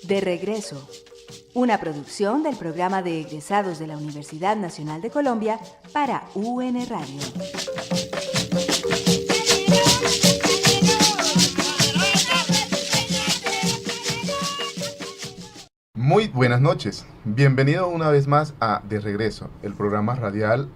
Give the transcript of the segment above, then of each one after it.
De regreso, una producción del programa de egresados de la Universidad Nacional de Colombia para UN Radio. Muy buenas noches, bienvenido una vez más a De Regreso, el programa radial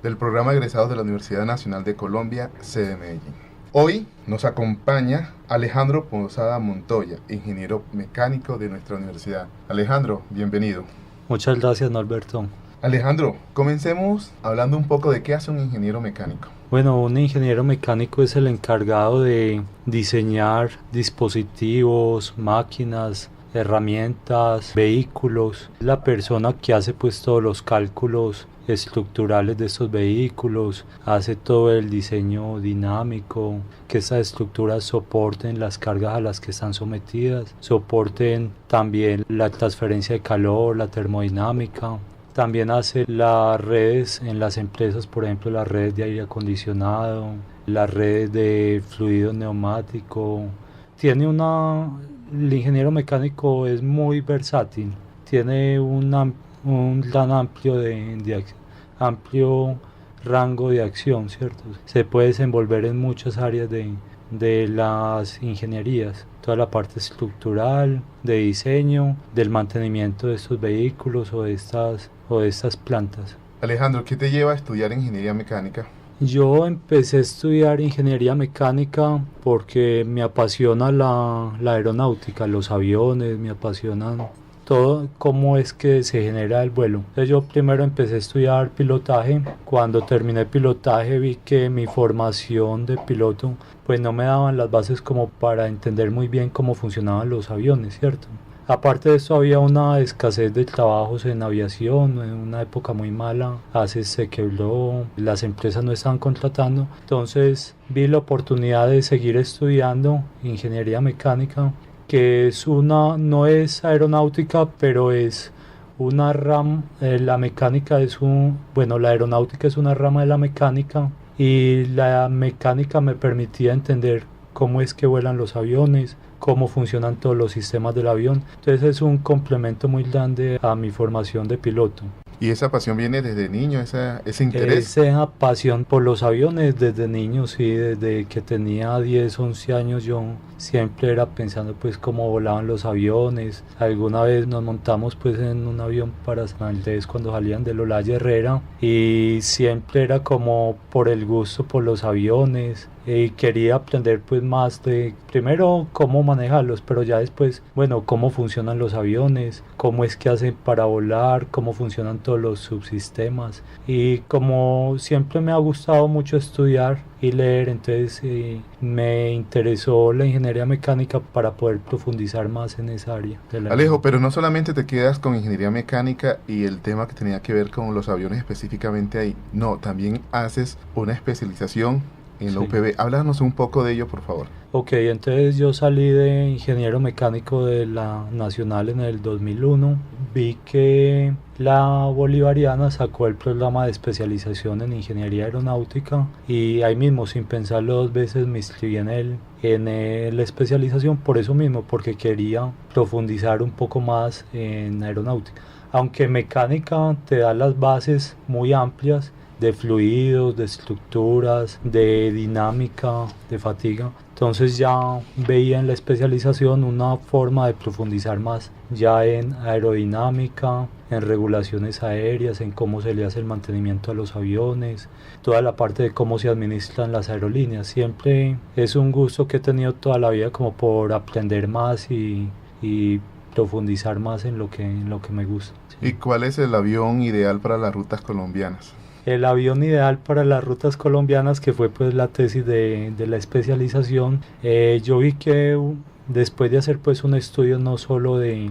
del programa de egresados de la Universidad Nacional de Colombia, sede Medellín. Hoy nos acompaña Alejandro Posada Montoya, ingeniero mecánico de nuestra universidad. Alejandro, bienvenido. Muchas gracias, Norberto. Alejandro, comencemos hablando un poco de qué hace un ingeniero mecánico. Bueno, un ingeniero mecánico es el encargado de diseñar dispositivos, máquinas, herramientas, vehículos. Es la persona que hace pues todos los cálculos estructurales de estos vehículos, hace todo el diseño dinámico, que estas estructuras soporten las cargas a las que están sometidas, soporten también la transferencia de calor, la termodinámica. También hace las redes en las empresas, por ejemplo las redes de aire acondicionado, las redes de fluido neumático. El ingeniero mecánico es muy versátil, tiene un gran amplio rango de acción, ¿cierto? Se puede desenvolver en muchas áreas de las ingenierías, toda la parte estructural, de diseño, del mantenimiento de estos vehículos o de estas plantas. Alejandro, ¿qué te lleva a estudiar ingeniería mecánica? Yo empecé a estudiar ingeniería mecánica porque me apasiona la aeronáutica, los aviones, me apasionan todo cómo es que se genera el vuelo. Entonces yo primero empecé a estudiar pilotaje. Cuando terminé pilotaje vi que mi formación de piloto pues no me daban las bases como para entender muy bien cómo funcionaban los aviones, ¿cierto? Aparte de eso había una escasez de trabajos en aviación, en una época muy mala, ACES se quebró, las empresas no estaban contratando, entonces vi la oportunidad de seguir estudiando ingeniería mecánica, que no es aeronáutica, pero es una rama, la aeronáutica es una rama de la mecánica y la mecánica me permitía entender cómo es que vuelan los aviones, cómo funcionan todos los sistemas del avión. Entonces es un complemento muy grande a mi formación de piloto. ¿Y esa pasión viene desde niño, ese interés? Esa pasión por los aviones desde niño, sí, desde que tenía 10, 11 años yo siempre era pensando pues cómo volaban los aviones. Alguna vez nos montamos pues en un avión para San Andrés cuando salían de Olaya Herrera y siempre era como por el gusto por los aviones. Y quería aprender pues más de primero cómo manejarlos, pero ya después, bueno, cómo funcionan los aviones, cómo es que hacen para volar, cómo funcionan todos los subsistemas. Y como siempre me ha gustado mucho estudiar y leer, entonces me interesó la ingeniería mecánica para poder profundizar más en esa área. Alejo, pero no solamente te quedas con ingeniería mecánica y el tema que tenía que ver con los aviones específicamente ahí, no, también haces una especialización en la UPB. Háblanos un poco de ello, por favor. Ok, entonces yo salí de ingeniero mecánico de la Nacional en el 2001. Vi que la Bolivariana sacó el programa de especialización en ingeniería aeronáutica y ahí mismo, sin pensarlo dos veces, me inscribí en la especialización por eso mismo, porque quería profundizar un poco más en aeronáutica. Aunque mecánica te da las bases muy amplias, de fluidos, de estructuras, de dinámica, de fatiga. Entonces ya veía en la especialización una forma de profundizar más ya en aerodinámica, en regulaciones aéreas, en cómo se le hace el mantenimiento a los aviones, toda la parte de cómo se administran las aerolíneas. Siempre es un gusto que he tenido toda la vida como por aprender más y profundizar más en lo que me gusta. ¿Y cuál es el avión ideal para las rutas colombianas? El avión ideal para las rutas colombianas, que fue pues la tesis de la especialización, yo vi que después de hacer pues un estudio no solo de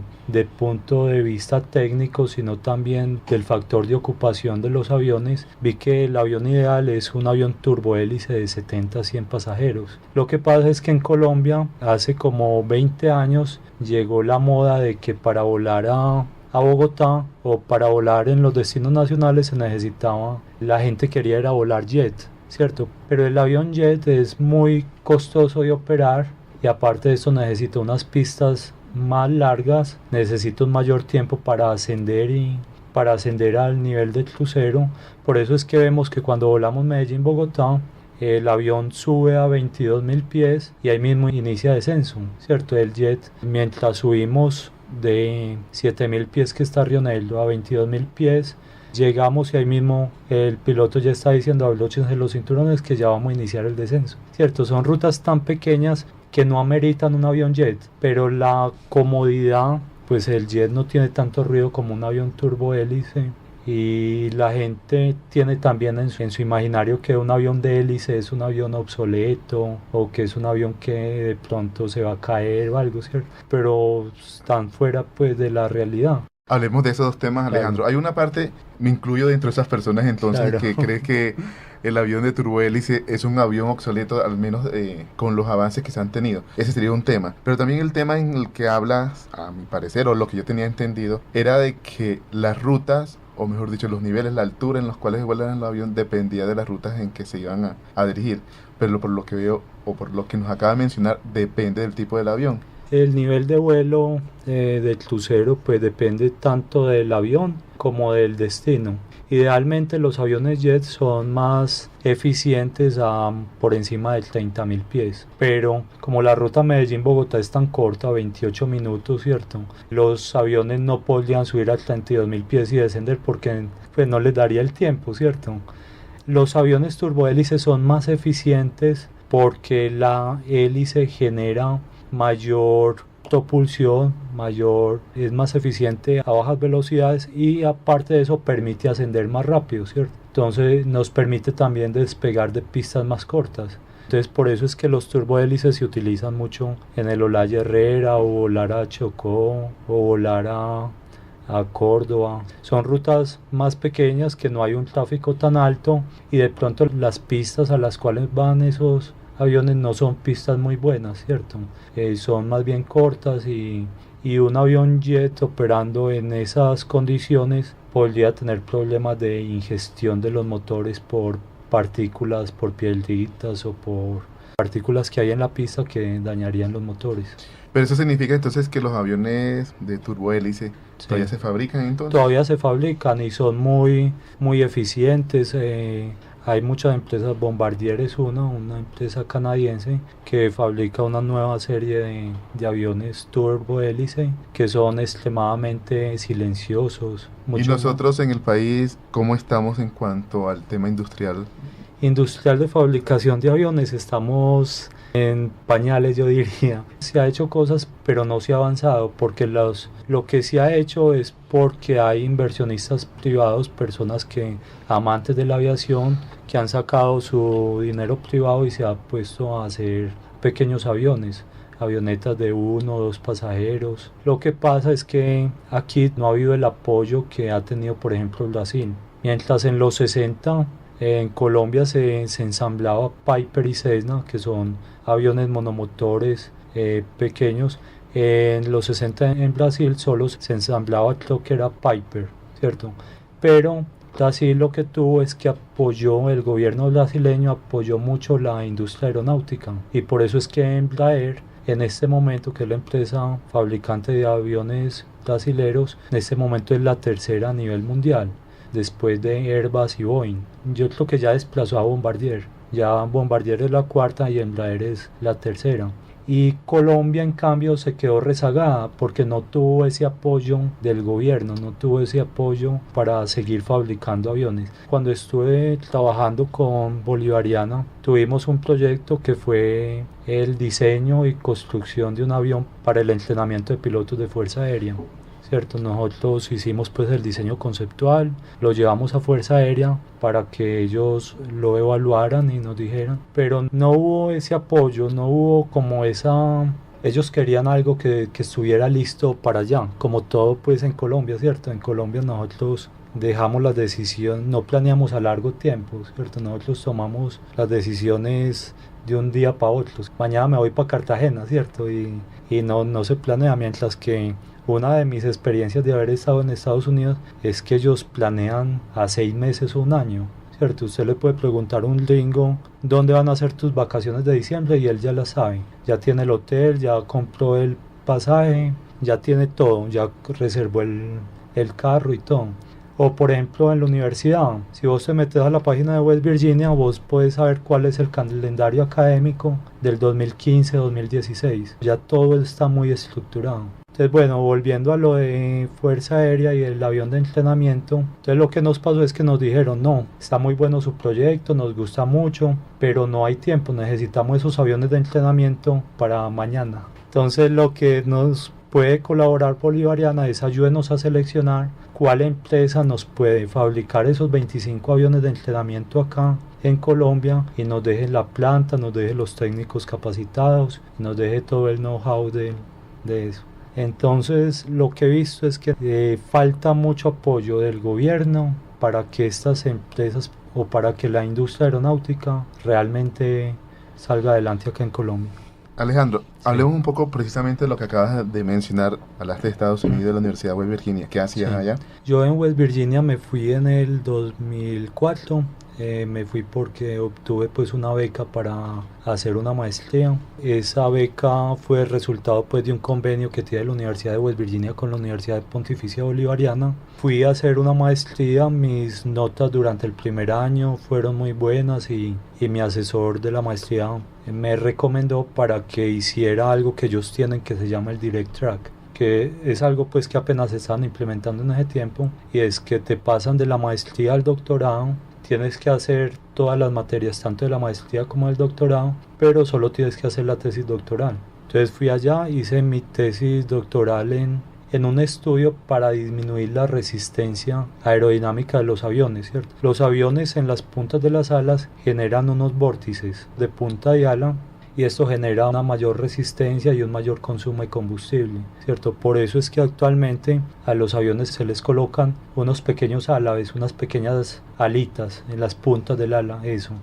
punto de vista técnico, sino también del factor de ocupación de los aviones, vi que el avión ideal es un avión turbohélice de 70 a 100 pasajeros. Lo que pasa es que en Colombia hace como 20 años llegó la moda de que para volar a Bogotá o para volar en los destinos nacionales se necesitaba, la gente quería ir a volar jet, ¿cierto? Pero el avión jet es muy costoso de operar y aparte de eso necesita unas pistas más largas necesita un mayor tiempo para ascender al nivel del crucero. Por eso es que vemos que cuando volamos Medellín-Bogotá, el avión sube a 22.000 pies y ahí mismo inicia descenso, ¿cierto? El jet, mientras subimos de 7.000 pies que está Rioneldo a 22.000 pies, llegamos y ahí mismo el piloto ya está diciendo ablóchense los cinturones que ya vamos a iniciar el descenso, ¿cierto? Son rutas tan pequeñas que no ameritan un avión jet, pero la comodidad, pues el jet no tiene tanto ruido como un avión turbohélice. Y la gente tiene también en su imaginario que un avión de hélice es un avión obsoleto o que es un avión que de pronto se va a caer o algo, ¿cierto? Pero están fuera pues de la realidad. Hablemos de esos dos temas, Alejandro. Claro. Hay una parte, me incluyo dentro de esas personas entonces, Claro. que cree que el avión de turbohélice es un avión obsoleto, al menos con los avances que se han tenido. Ese sería un tema. Pero también el tema en el que hablas, a mi parecer, o lo que yo tenía entendido, era de que las rutas, o mejor dicho, los niveles, la altura en los cuales vuelan el avión dependía de las rutas en que se iban a dirigir. Pero por lo que veo, o por lo que nos acaba de mencionar, depende del tipo del avión. El nivel de vuelo del crucero pues depende tanto del avión como del destino. Idealmente los aviones jet son más eficientes por encima de 30.000 pies, pero como la ruta Medellín-Bogotá es tan corta, 28 minutos, ¿cierto? Los aviones no podrían subir a 32.000 pies y descender porque pues no les daría el tiempo, ¿cierto? Los aviones turbohélices son más eficientes porque la hélice genera mayor propulsión, es más eficiente a bajas velocidades y aparte de eso permite ascender más rápido, ¿cierto? Entonces nos permite también despegar de pistas más cortas. Entonces por eso es que los turbohélices se utilizan mucho en el Olaya Herrera o volar a Chocó o volar a Córdoba. Son rutas más pequeñas que no hay un tráfico tan alto y de pronto las pistas a las cuales van esos aviones no son pistas muy buenas, ¿cierto? Son más bien cortas y un avión jet operando en esas condiciones podría tener problemas de ingestión de los motores por partículas, por piedritas o por partículas que hay en la pista que dañarían los motores. Pero eso significa entonces que los aviones de turbohélice todavía se fabrican entonces. Todavía se fabrican y son muy eficientes. Hay muchas empresas, Bombardier es una empresa canadiense que fabrica una nueva serie de aviones turbohélice que son extremadamente silenciosos. Y nosotros en el país, ¿cómo estamos en cuanto al tema industrial? Industrial de fabricación de aviones, estamos en pañales, yo diría. Se ha hecho cosas, pero no se ha avanzado, porque lo que se ha hecho es porque hay inversionistas privados, personas amantes de la aviación, que han sacado su dinero privado y se ha puesto a hacer pequeños aviones, avionetas de 1 o 2 pasajeros. Lo que pasa es que aquí no ha habido el apoyo que ha tenido, por ejemplo, Brasil. Mientras en los 60 en Colombia se ensamblaba Piper y Cessna, que son aviones monomotores pequeños. En los 60 en Brasil solo se ensamblaba, creo que era Piper, ¿cierto? Pero Brasil lo que tuvo es que el gobierno brasileño apoyó mucho la industria aeronáutica y por eso es que Embraer en este momento, que es la empresa fabricante de aviones brasileros, en este momento es la tercera a nivel mundial, después de Airbus y Boeing. Yo creo que ya desplazó a Bombardier. Ya Bombardier es la cuarta y Embraer es la tercera. Y Colombia, en cambio, se quedó rezagada porque no tuvo ese apoyo del gobierno, no tuvo ese apoyo para seguir fabricando aviones. Cuando estuve trabajando con Bolivariana, tuvimos un proyecto que fue el diseño y construcción de un avión para el entrenamiento de pilotos de Fuerza Aérea. ¿Cierto? Nosotros hicimos pues el diseño conceptual, lo llevamos a Fuerza Aérea para que ellos lo evaluaran y nos dijeran, pero no hubo ese apoyo, no hubo como ellos querían algo que estuviera listo para allá, como todo pues en Colombia, ¿cierto? En Colombia nosotros dejamos las decisiones, no planeamos a largo tiempo, ¿cierto? Nosotros tomamos las decisiones de un día para otro. Mañana me voy para Cartagena, ¿cierto? Y no se planea, mientras que una de mis experiencias de haber estado en Estados Unidos es que ellos planean a 6 meses o un año, ¿cierto? Usted le puede preguntar a un gringo dónde van a ser tus vacaciones de diciembre y él ya la sabe. Ya tiene el hotel, ya compró el pasaje ya tiene todo, ya reservó el carro y todo. O por ejemplo en la universidad, si vos te metes a la página de West Virginia, vos puedes saber cuál es el calendario académico del 2015-2016. Ya todo está muy estructurado. Entonces bueno, volviendo a lo de Fuerza Aérea y el avión de entrenamiento, entonces lo que nos pasó es que nos dijeron, no, está muy bueno su proyecto, nos gusta mucho, pero no hay tiempo, necesitamos esos aviones de entrenamiento para mañana. Entonces lo que nos puede colaborar Bolivariana es ayúdenos a seleccionar cuál empresa nos puede fabricar esos 25 aviones de entrenamiento acá en Colombia y nos deje la planta, nos deje los técnicos capacitados, nos deje todo el know-how de eso. Entonces lo que he visto es que falta mucho apoyo del gobierno para que estas empresas o para que la industria aeronáutica realmente salga adelante acá en Colombia. Alejandro, hablemos un poco precisamente de lo que acabas de mencionar. Hablaste de Estados Unidos, de la Universidad de West Virginia. ¿Qué hacías allá? Yo en West Virginia me fui en el 2004. Me fui porque obtuve pues una beca para hacer una maestría. Esa beca fue el resultado pues de un convenio que tiene la Universidad de West Virginia con la Universidad Pontificia Bolivariana. Fui a hacer una maestría, mis notas durante el primer año fueron muy buenas y mi asesor de la maestría me recomendó para que hiciera algo que ellos tienen que se llama el Direct Track, que es algo pues que apenas se están implementando en ese tiempo, y es que te pasan de la maestría al doctorado. Tienes que hacer todas las materias, tanto de la maestría como del doctorado, pero solo tienes que hacer la tesis doctoral. Entonces fui allá, hice mi tesis doctoral en un estudio para disminuir la resistencia aerodinámica de los aviones, ¿cierto? Los aviones en las puntas de las alas generan unos vórtices de punta y ala, y esto genera una mayor resistencia y un mayor consumo de combustible, ¿cierto? Por eso es que actualmente a los aviones se les colocan unos pequeños álabes, unas pequeñas alitas en las puntas del ala, eso,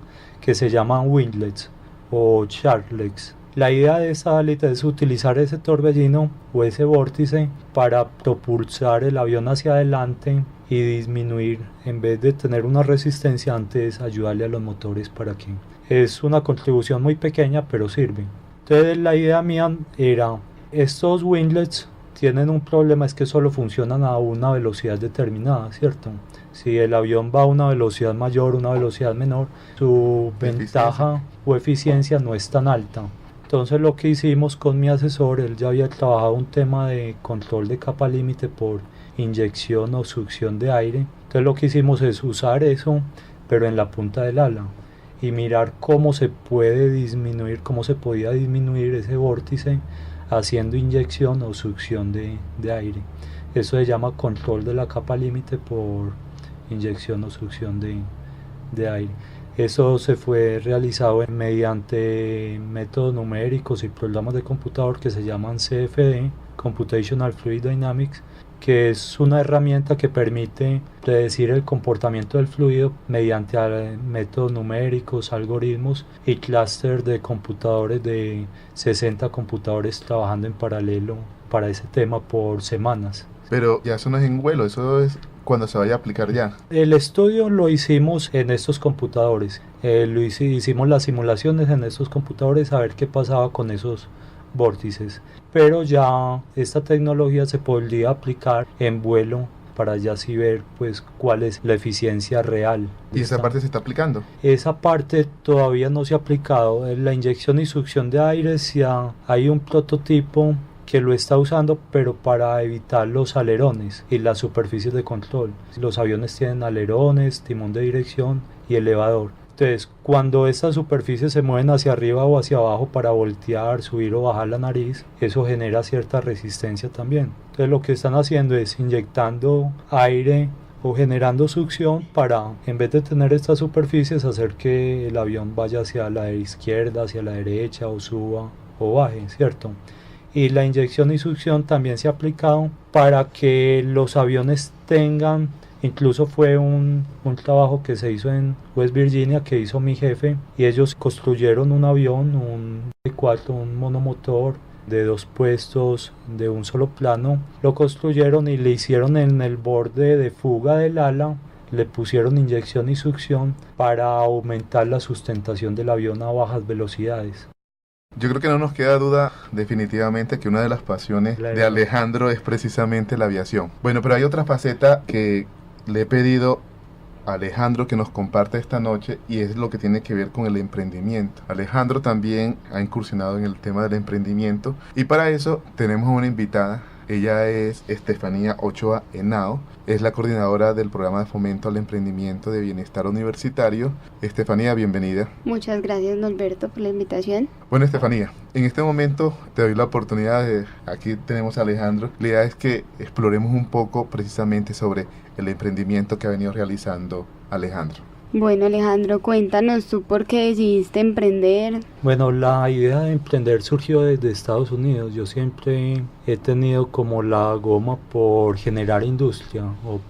que se llaman winglets o sharklets. La idea de esa alita es utilizar ese torbellino o ese vórtice para propulsar el avión hacia adelante y disminuir, en vez de tener una resistencia antes, ayudarle a los motores para que... Es una contribución muy pequeña, pero sirve. Entonces la idea mía era, estos winglets tienen un problema, es que solo funcionan a una velocidad determinada, ¿cierto? Si el avión va a una velocidad mayor, una velocidad menor, su ventaja o eficiencia no es tan alta. Entonces lo que hicimos con mi asesor, él ya había trabajado un tema de control de capa límite por inyección o succión de aire. Entonces lo que hicimos es usar eso, pero en la punta del ala, y mirar cómo se puede disminuir, cómo se podía disminuir ese vórtice haciendo inyección o succión de aire. Eso se llama control de la capa límite por inyección o succión de aire. Eso se fue realizado mediante métodos numéricos y programas de computador que se llaman CFD, Computational Fluid Dynamics, que es una herramienta que permite predecir el comportamiento del fluido mediante métodos numéricos, algoritmos y clúster de computadores de 60 computadores trabajando en paralelo para ese tema por semanas. Pero ya eso no es en vuelo, eso es cuando se vaya a aplicar ya. El estudio lo hicimos en estos computadores, hicimos las simulaciones en estos computadores a ver qué pasaba con esos vórtices, pero ya esta tecnología se podría aplicar en vuelo para ya así ver pues cuál es la eficiencia real. ¿Y esa parte se está aplicando? Esa parte todavía no se ha aplicado. En la inyección y succión de aire hay un prototipo que lo está usando, pero para evitar los alerones y las superficies de control. Los aviones tienen alerones, timón de dirección y elevador. Entonces, cuando estas superficies se mueven hacia arriba o hacia abajo para voltear, subir o bajar la nariz, eso genera cierta resistencia también. Entonces, lo que están haciendo es inyectando aire o generando succión para, en vez de tener estas superficies, hacer que el avión vaya hacia la izquierda, hacia la derecha, o suba o baje, ¿cierto? Y la inyección y succión también se ha aplicado para que los aviones tengan... Incluso fue un trabajo que se hizo en West Virginia, que hizo mi jefe, y ellos construyeron un avión, un D4, un monomotor de 2 puestos de un solo plano. Lo construyeron y le hicieron en el borde de fuga del ala, le pusieron inyección y succión para aumentar la sustentación del avión a bajas velocidades. Yo creo que no nos queda duda definitivamente que una de las pasiones de Alejandro es precisamente la aviación. Bueno, pero hay otra faceta que le he pedido a Alejandro que nos comparte esta noche y es lo que tiene que ver con el emprendimiento. Alejandro también ha incursionado en el tema del emprendimiento y para eso tenemos una invitada. Ella es Estefanía Ochoa Henao, es la coordinadora del programa de fomento al emprendimiento de bienestar universitario. Estefanía, bienvenida. Muchas gracias, Norberto, por la invitación. Bueno, Estefanía, en este momento te doy la oportunidad aquí tenemos a Alejandro. La idea es que exploremos un poco precisamente sobre el emprendimiento que ha venido realizando Alejandro. Bueno, Alejandro, cuéntanos tú por qué decidiste emprender. Bueno, la idea de emprender surgió desde Estados Unidos. Yo siempre he tenido como la goma por generar industria o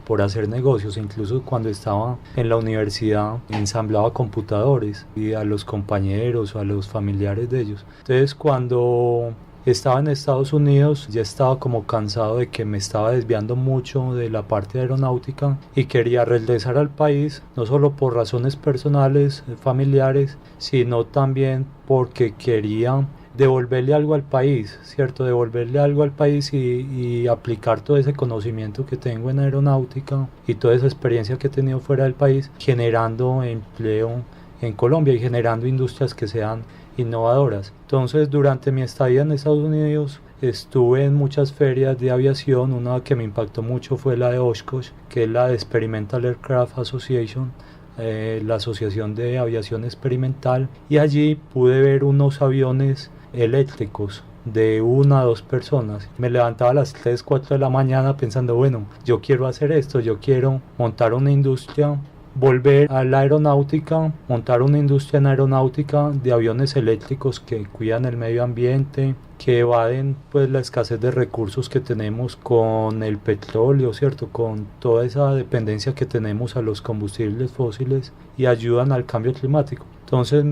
por hacer negocios. Incluso cuando estaba en la universidad ensamblaba computadores y a los compañeros o a los familiares de ellos. Entonces cuando estaba en Estados Unidos, ya estaba como cansado de que me estaba desviando mucho de la parte aeronáutica y quería regresar al país, no solo por razones personales, familiares, sino también porque quería devolverle algo al país, ¿cierto? Devolverle algo al país y aplicar todo ese conocimiento que tengo en aeronáutica y toda esa experiencia que he tenido fuera del país, generando empleo en Colombia y generando industrias que sean innovadoras. Entonces, durante mi estadía en Estados Unidos estuve en muchas ferias de aviación. Una que me impactó mucho fue la de Oshkosh, que es la de Experimental Aircraft Association, la asociación de aviación experimental, y allí pude ver unos aviones eléctricos de 1 a 2 personas. Me levantaba a las 3, 4 de la mañana pensando, bueno, yo quiero hacer esto, yo quiero montar una industria, volver a la aeronáutica, montar una industria en aeronáutica de aviones eléctricos que cuidan el medio ambiente, que evaden pues la escasez de recursos que tenemos con el petróleo, ¿cierto? Con toda esa dependencia que tenemos a los combustibles fósiles y ayudan al cambio climático. Entonces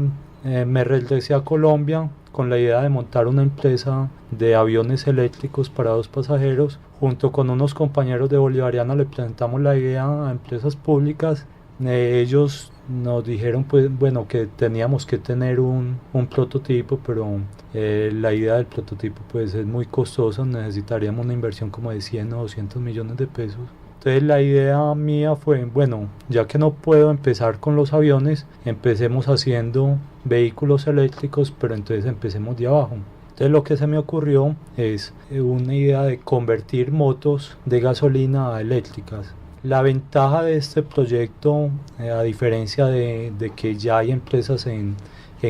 me regresé a Colombia con la idea de montar una empresa de aviones eléctricos para 2 pasajeros. Junto con unos compañeros de Bolivariana le presentamos la idea a empresas públicas. Ellos nos dijeron pues bueno que teníamos que tener un prototipo, pero la idea del prototipo pues es muy costosa, necesitaríamos una inversión como de 100 o 200 millones de pesos. Entonces la idea mía fue, bueno, ya que no puedo empezar con los aviones, empecemos haciendo vehículos eléctricos, pero entonces empecemos de abajo. Entonces lo que se me ocurrió es una idea de convertir motos de gasolina a eléctricas. La ventaja de este proyecto, a diferencia de que ya hay empresas en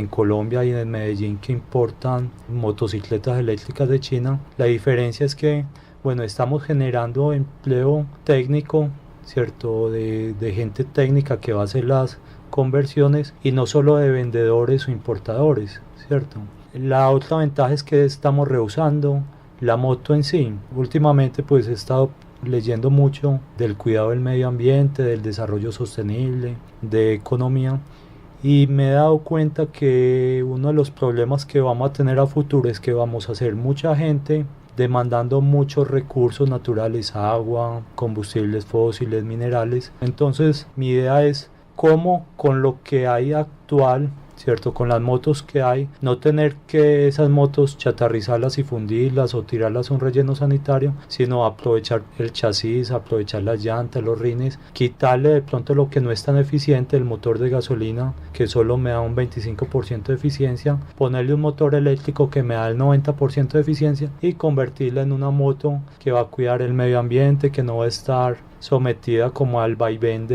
Colombia y en Medellín que importan motocicletas eléctricas de China, la diferencia es que, bueno, estamos generando empleo técnico, ¿cierto? De gente técnica que va a hacer las conversiones y no solo de vendedores o importadores, ¿cierto? La otra ventaja es que estamos reusando la moto en sí. Últimamente pues he estado leyendo mucho del cuidado del medio ambiente, del desarrollo sostenible, de economía, y me he dado cuenta que uno de los problemas que vamos a tener a futuro es que vamos a ser mucha gente demandando muchos recursos naturales, agua, combustibles fósiles, minerales. Entonces mi idea es cómo con lo que hay actual, ¿cierto? Con las motos que hay, no tener que esas motos chatarrizarlas y fundirlas o tirarlas a un relleno sanitario, sino aprovechar el chasis, aprovechar las llantas, los rines, quitarle de pronto lo que no es tan eficiente, el motor de gasolina que solo me da un 25% de eficiencia, ponerle un motor eléctrico que me da el 90% de eficiencia y convertirla en una moto que va a cuidar el medio ambiente, que no va a estar sometida como al vaivén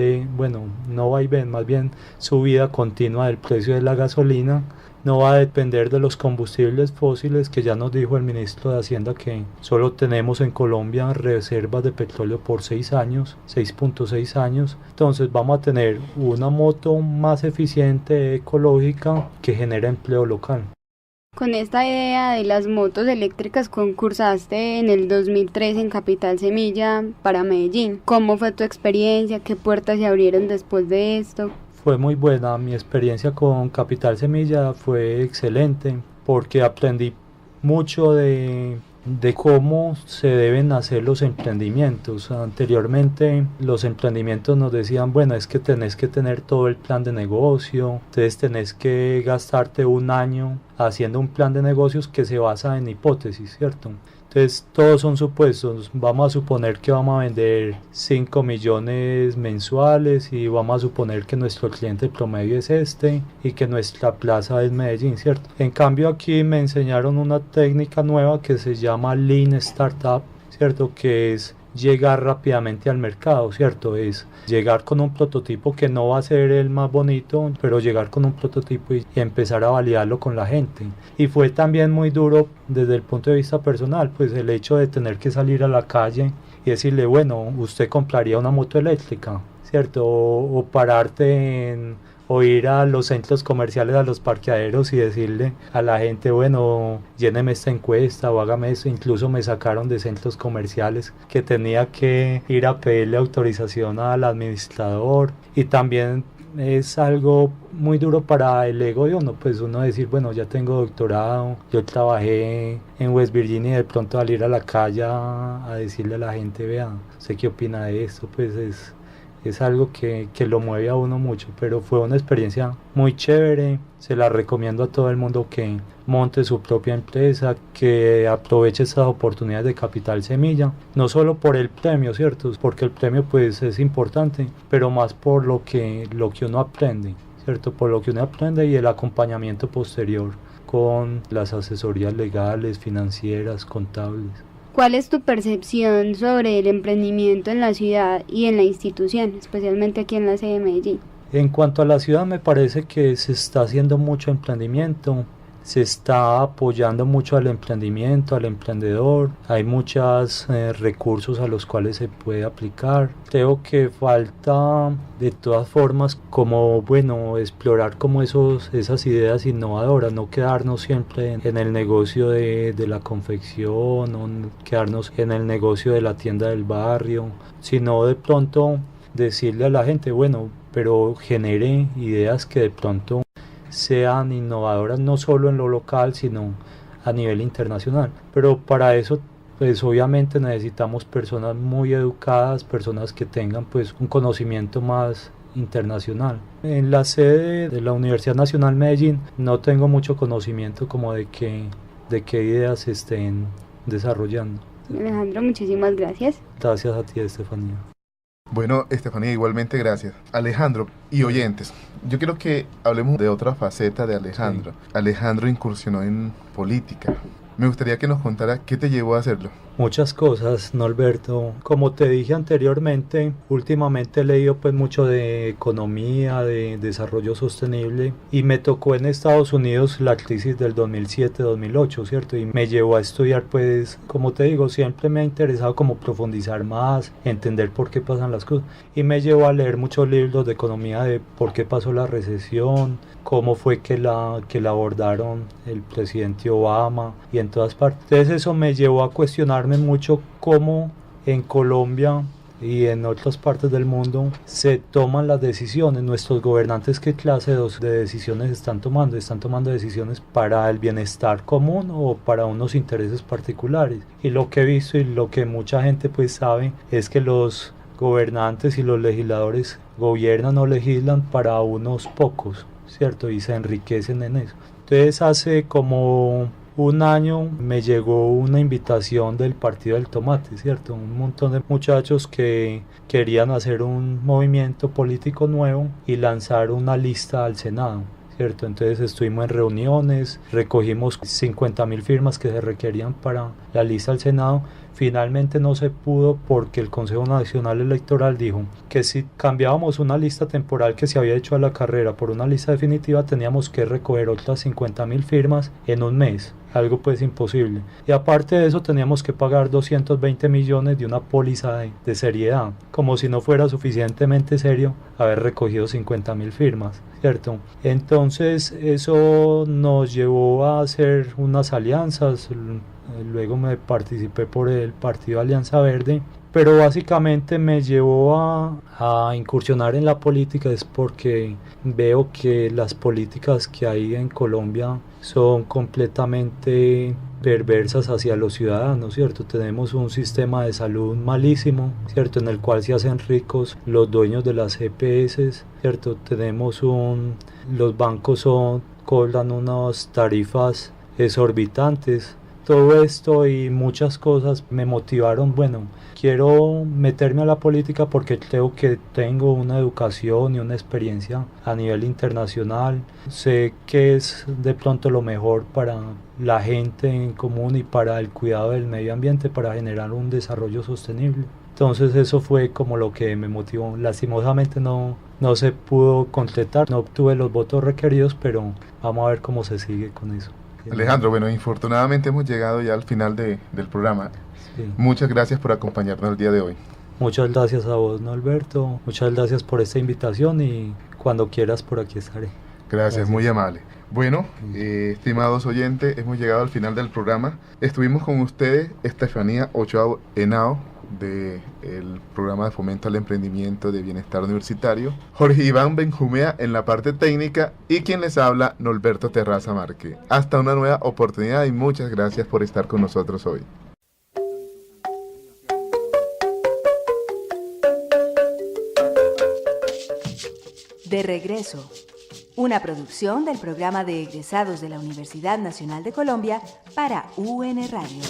no vaivén, más bien subida continua del precio de la gasolina, no va a depender de los combustibles fósiles, que ya nos dijo el ministro de Hacienda que solo tenemos en Colombia reservas de petróleo por 6 años, 6.6 años, entonces vamos a tener una moto más eficiente, ecológica, que genera empleo local. Con esta idea de las motos eléctricas concursaste en el 2003 en Capital Semilla para Medellín. ¿Cómo fue tu experiencia? ¿Qué puertas se abrieron después de esto? Fue muy buena, mi experiencia con Capital Semilla fue excelente porque aprendí mucho de de cómo se deben hacer los emprendimientos. Anteriormente los emprendimientos nos decían, bueno, es que tenés que tener todo el plan de negocio, entonces tenés que gastarte un año haciendo un plan de negocios que se basa en hipótesis, ¿cierto? Entonces todos son supuestos, vamos a suponer que vamos a vender 5 millones mensuales y vamos a suponer que nuestro cliente promedio es este y que nuestra plaza es Medellín, ¿cierto? En cambio aquí me enseñaron una técnica nueva que se llama Lean Startup, ¿cierto? Que es llegar rápidamente al mercado, ¿cierto? Es llegar con un prototipo que no va a ser el más bonito, pero llegar con un prototipo y empezar a validarlo con la gente. Y fue también muy duro desde el punto de vista personal, pues el hecho de tener que salir a la calle y decirle, bueno, usted compraría una moto eléctrica, ¿cierto? O pararte o ir a los centros comerciales, a los parqueaderos y decirle a la gente, bueno, lléneme esta encuesta o hágame eso. Incluso me sacaron de centros comerciales que tenía que ir a pedirle autorización al administrador, y también es algo muy duro para el ego de uno, pues uno decir, bueno, ya tengo doctorado, yo trabajé en West Virginia, y de pronto al ir a la calle a decirle a la gente, vea, ¿usted qué opina de esto? Pues es algo que lo mueve a uno mucho, pero fue una experiencia muy chévere. Se la recomiendo a todo el mundo que monte su propia empresa, que aproveche estas oportunidades de Capital Semilla, no solo por el premio, ¿cierto? Porque el premio pues es importante, pero más por lo que uno aprende, ¿cierto? Por lo que uno aprende y el acompañamiento posterior con las asesorías legales, financieras, contables. ¿Cuál es tu percepción sobre el emprendimiento en la ciudad y en la institución, especialmente aquí en la sede de Medellín? En cuanto a la ciudad, me parece que se está haciendo mucho emprendimiento, se está apoyando mucho al emprendimiento, al emprendedor, hay muchos recursos a los cuales se puede aplicar. Creo que falta de todas formas como, bueno, explorar como esas ideas innovadoras, no quedarnos siempre en el negocio de la confección, no quedarnos en el negocio de la tienda del barrio, sino de pronto decirle a la gente, bueno, pero genere ideas que de pronto sean innovadoras no solo en lo local, sino a nivel internacional. Pero para eso, pues obviamente necesitamos personas muy educadas, personas que tengan pues un conocimiento más internacional. En la sede de la Universidad Nacional Medellín no tengo mucho conocimiento como de qué ideas se estén desarrollando. Alejandro, muchísimas gracias. Gracias a ti, Estefanía. Bueno, Estefanía, igualmente gracias. Alejandro y oyentes, yo quiero que hablemos de otra faceta de Alejandro. Sí. Alejandro incursionó en política. Me gustaría que nos contara qué te llevó a hacerlo. Muchas cosas, Norberto. Como te dije anteriormente, últimamente he leído pues mucho de economía, de desarrollo sostenible, y me tocó en Estados Unidos la crisis del 2007-2008, ¿cierto? Y me llevó a estudiar pues, como te digo, siempre me ha interesado como profundizar más, entender por qué pasan las cosas, y me llevó a leer muchos libros de economía de por qué pasó la recesión, cómo fue que la abordaron el presidente Obama y en todas partes. Entonces eso me llevó a cuestionarme mucho cómo en Colombia y en otras partes del mundo se toman las decisiones. Nuestros gobernantes, ¿qué clase de decisiones están tomando? ¿Están tomando decisiones para el bienestar común o para unos intereses particulares? Y lo que he visto y lo que mucha gente pues sabe es que los gobernantes y los legisladores gobiernan o legislan para unos pocos, ¿cierto? Y se enriquecen en eso. Entonces hace como un año me llegó una invitación del Partido del Tomate, ¿cierto? Un montón de muchachos que querían hacer un movimiento político nuevo y lanzar una lista al Senado, ¿cierto? Entonces estuvimos en reuniones, recogimos 50.000 firmas que se requerían para la lista al Senado. Finalmente no se pudo porque el Consejo Nacional Electoral dijo que si cambiábamos una lista temporal que se había hecho a la carrera por una lista definitiva, teníamos que recoger otras 50.000 firmas en un mes, algo pues imposible. Y aparte de eso teníamos que pagar 220 millones de una póliza de seriedad, como si no fuera suficientemente serio haber recogido 50.000 firmas, ¿cierto? Entonces eso nos llevó a hacer unas alianzas. Luego me participé por el partido Alianza Verde, pero básicamente me llevó a incursionar en la política es porque veo que las políticas que hay en Colombia son completamente perversas hacia los ciudadanos, ¿cierto? Tenemos un sistema de salud malísimo, ¿cierto? En el cual se hacen ricos los dueños de las EPS, ¿cierto? Los bancos cobran unas tarifas exorbitantes. Todo esto y muchas cosas me motivaron, quiero meterme a la política porque creo que tengo una educación y una experiencia a nivel internacional. Sé que es de pronto lo mejor para la gente en común y para el cuidado del medio ambiente, para generar un desarrollo sostenible. Entonces eso fue como lo que me motivó. Lastimosamente no se pudo concretar, no obtuve los votos requeridos, pero vamos a ver cómo se sigue con eso. Alejandro, infortunadamente hemos llegado ya al final del programa. Sí. Muchas gracias por acompañarnos el día de hoy. Muchas gracias a vos, Norberto. Muchas gracias por esta invitación y cuando quieras por aquí estaré. Gracias. Muy amable. Estimados oyentes, hemos llegado al final del programa. Estuvimos con ustedes, Estefanía Ochoa Henao, del programa de fomento al emprendimiento de bienestar universitario, Jorge Iván Benjumea en la parte técnica y quien les habla, Norberto Terraza Márquez. Hasta una nueva oportunidad y muchas gracias por estar con nosotros hoy. De regreso, una producción del programa de egresados de la Universidad Nacional de Colombia para UN Radio.